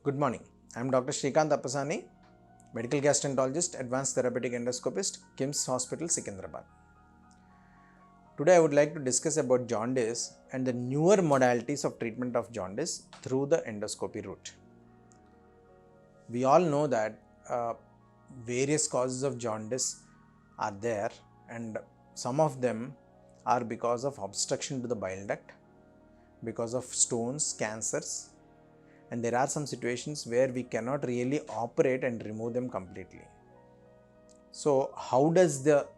Good morning. I am Dr. Shrikant Appasani, medical gastroenterologist, advanced therapeutic endoscopist, KIMS Hospital, Secunderabad. Today I would like to discuss about jaundice and the newer modalities of treatment of jaundice through the endoscopy route. We all know that various causes of jaundice are there, and some of them are because of obstruction to the bile duct, because of stones, cancers, and there are some situations where we cannot really operate and remove them completely. So how does the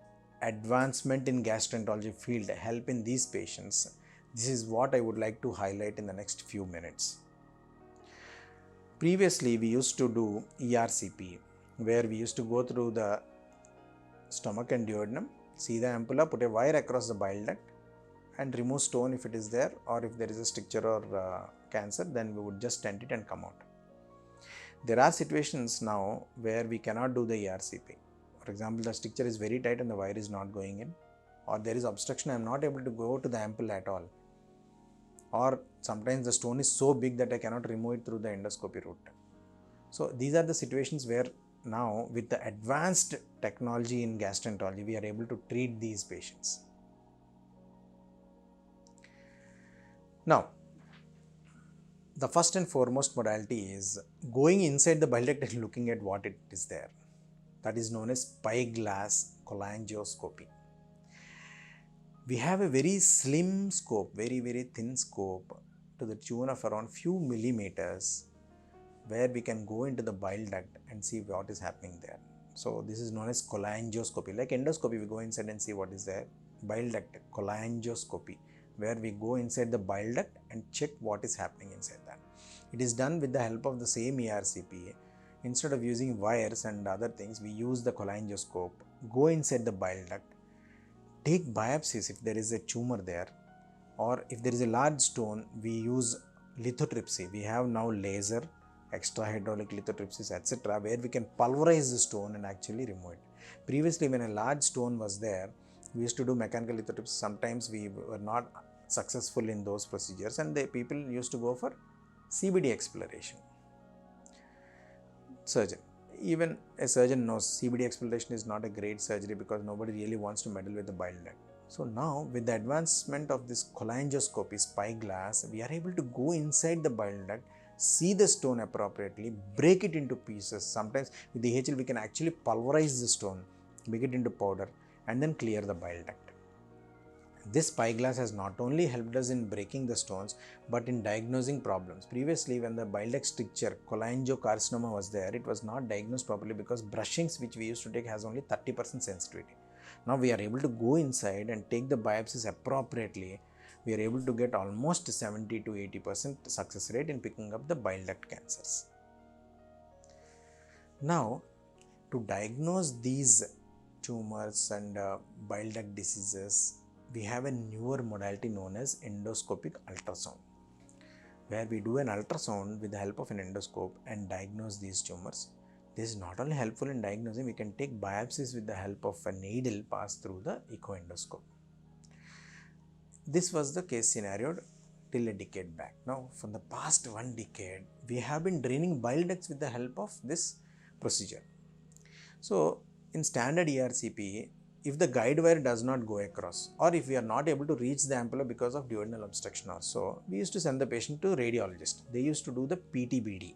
advancement in gastroenterology field help in these patients? This is what I would like to highlight in the next few minutes. Previously we used to do ERCP, where we used to go through the stomach and duodenum, see the ampulla, put a wire across the bile duct and remove stone if it is there, or if there is a stricture or cancer, then we would just stent it and come out. There are situations now where we cannot do the ERCP. For example, the stricture is very tight and the wire is not going in, or there is obstruction, I am not able to go to the ampulla at all, or sometimes the stone is so big that I cannot remove it through the endoscopy route. So these are the situations where now with the advanced technology in gastroenterology, we are able to treat these patients. Now, the first and foremost modality is going inside the bile duct and looking at what it is there. That is known as spyglass cholangioscopy. We have a very slim scope, very thin scope to the tune of around few millimeters, where we can go into the bile duct and see what is happening there. So this is known as cholangioscopy. Like endoscopy, we go inside and see what is there. Bile duct cholangioscopy, where we go inside the bile duct and check what is happening inside that. It is done with the help of the same ERCP. Instead of using wires and other things, we use the cholangioscope, go inside the bile duct, take biopsies if there is a tumor there, or if there is a large stone, we use lithotripsy. We have now laser, extra hydraulic lithotripsy, etc., where we can pulverize the stone and actually remove it. Previously, when a large stone was there, we used to do mechanical lithotripsy. Sometimes we were not successful in those procedures, and the people used to go for CBD exploration. Surgeon. Even a surgeon knows CBD exploration is not a great surgery because nobody really wants to meddle with the bile duct. So now with the advancement of this cholangioscopy, spyglass, we are able to go inside the bile duct, see the stone appropriately, break it into pieces. Sometimes with the HL we can actually pulverize the stone, make it into powder, and then clear the bile duct. This spyglass has not only helped us in breaking the stones, but in diagnosing problems. Previously, when the bile duct stricture, cholangiocarcinoma was there, it was not diagnosed properly because brushings which we used to take has only 30% sensitivity. Now we are able to go inside and take the biopsies appropriately. We are able to get almost 70 to 80% success rate in picking up the bile duct cancers. Now, to diagnose these tumors and bile duct diseases, we have a newer modality known as endoscopic ultrasound, where we do an ultrasound with the help of an endoscope and diagnose these tumors. This is not only helpful in diagnosing, we can take biopsies with the help of a needle passed through the echoendoscope. This was the case scenario till a decade back. Now, for the past 1 decade, we have been draining bile ducts with the help of this procedure. So, in standard ERCP, if the guide wire does not go across, or if we are not able to reach the ampulla because of duodenal obstruction or so, we used to send the patient to radiologist. They used to do the PTBD,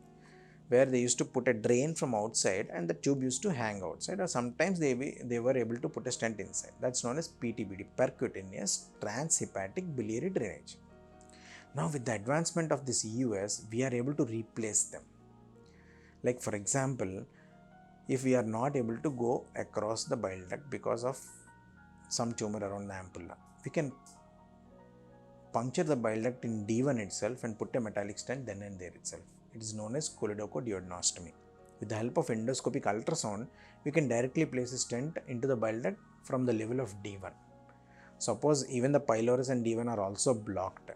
where they used to put a drain from outside and the tube used to hang outside, or sometimes they were able to put a stent inside. That's known as PTBD, percutaneous transhepatic biliary drainage. Now with the advancement of this EUS, we are able to replace them. Like for example, if we are not able to go across the bile duct because of some tumor around the ampulla, we can puncture the bile duct in D1 itself and put a metallic stent then and there itself. It is known as choledochoduodenostomy. With the help of endoscopic ultrasound, we can directly place a stent into the bile duct from the level of D1. Suppose even the pylorus and D1 are also blocked,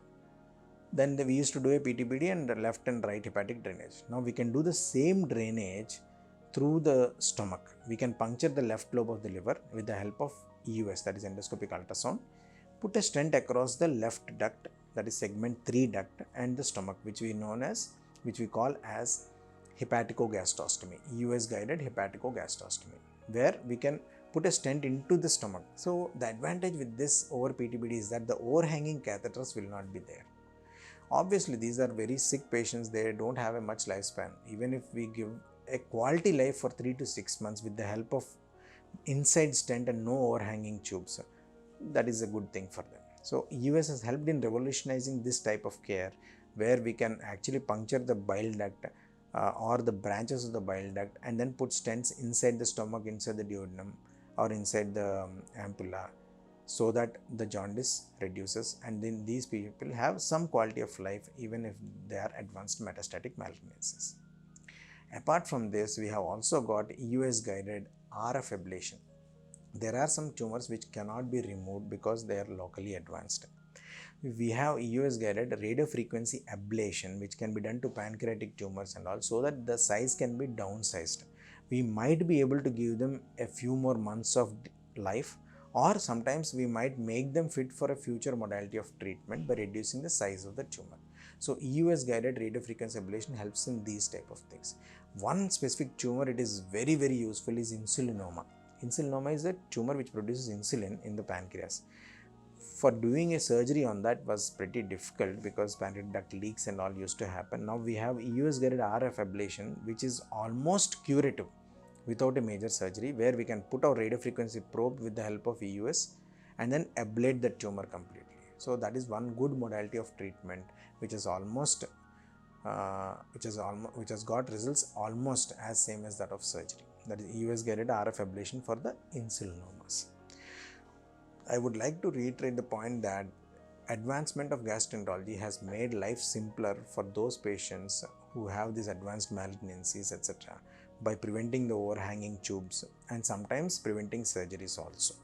then we used to do a PTBD and left and right hepatic drainage. Now we can do the same drainage through the stomach. We can puncture the left lobe of the liver with the help of EUS, that is endoscopic ultrasound, put a stent across the left duct, that is segment 3 duct, and the stomach, which we call as hepaticogastostomy, EUS guided hepaticogastostomy, where we can put a stent into the stomach. So the advantage with this over PTBD is that the overhanging catheters will not be there. Obviously, these are very sick patients, they don't have a much lifespan. Even if we give a quality life for 3 to 6 months with the help of inside stent and no overhanging tubes, that is a good thing for them. So EUS has helped in revolutionizing this type of care, where we can actually puncture the bile duct or the branches of the bile duct and then put stents inside the stomach, inside the duodenum or inside the ampulla, so that the jaundice reduces, and then these people have some quality of life even if they are advanced metastatic malignancies. Apart from this, we have also got EUS guided RF ablation. There are some tumors which cannot be removed because they are locally advanced. We have EUS guided radiofrequency ablation, which can be done to pancreatic tumors and all, so that the size can be downsized. We might be able to give them a few more months of life, or sometimes we might make them fit for a future modality of treatment by reducing the size of the tumor. So EUS guided radiofrequency ablation helps in these type of things. One specific tumor it is very useful is insulinoma. Insulinoma is a tumor which produces insulin in the pancreas. For doing a surgery on that was pretty difficult because pancreatic duct leaks and all used to happen. Now we have EUS guided RF ablation, which is almost curative without a major surgery, where we can put our radiofrequency probe with the help of EUS and then ablate the tumor completely. So that is one good modality of treatment which is almost which has got results almost as same as that of surgery. That is EUS guided RF ablation for the insulinomas. I would like to reiterate the point that advancement of gastroenterology has made life simpler for those patients who have these advanced malignancies, etc., by preventing the overhanging tubes and sometimes preventing surgeries also.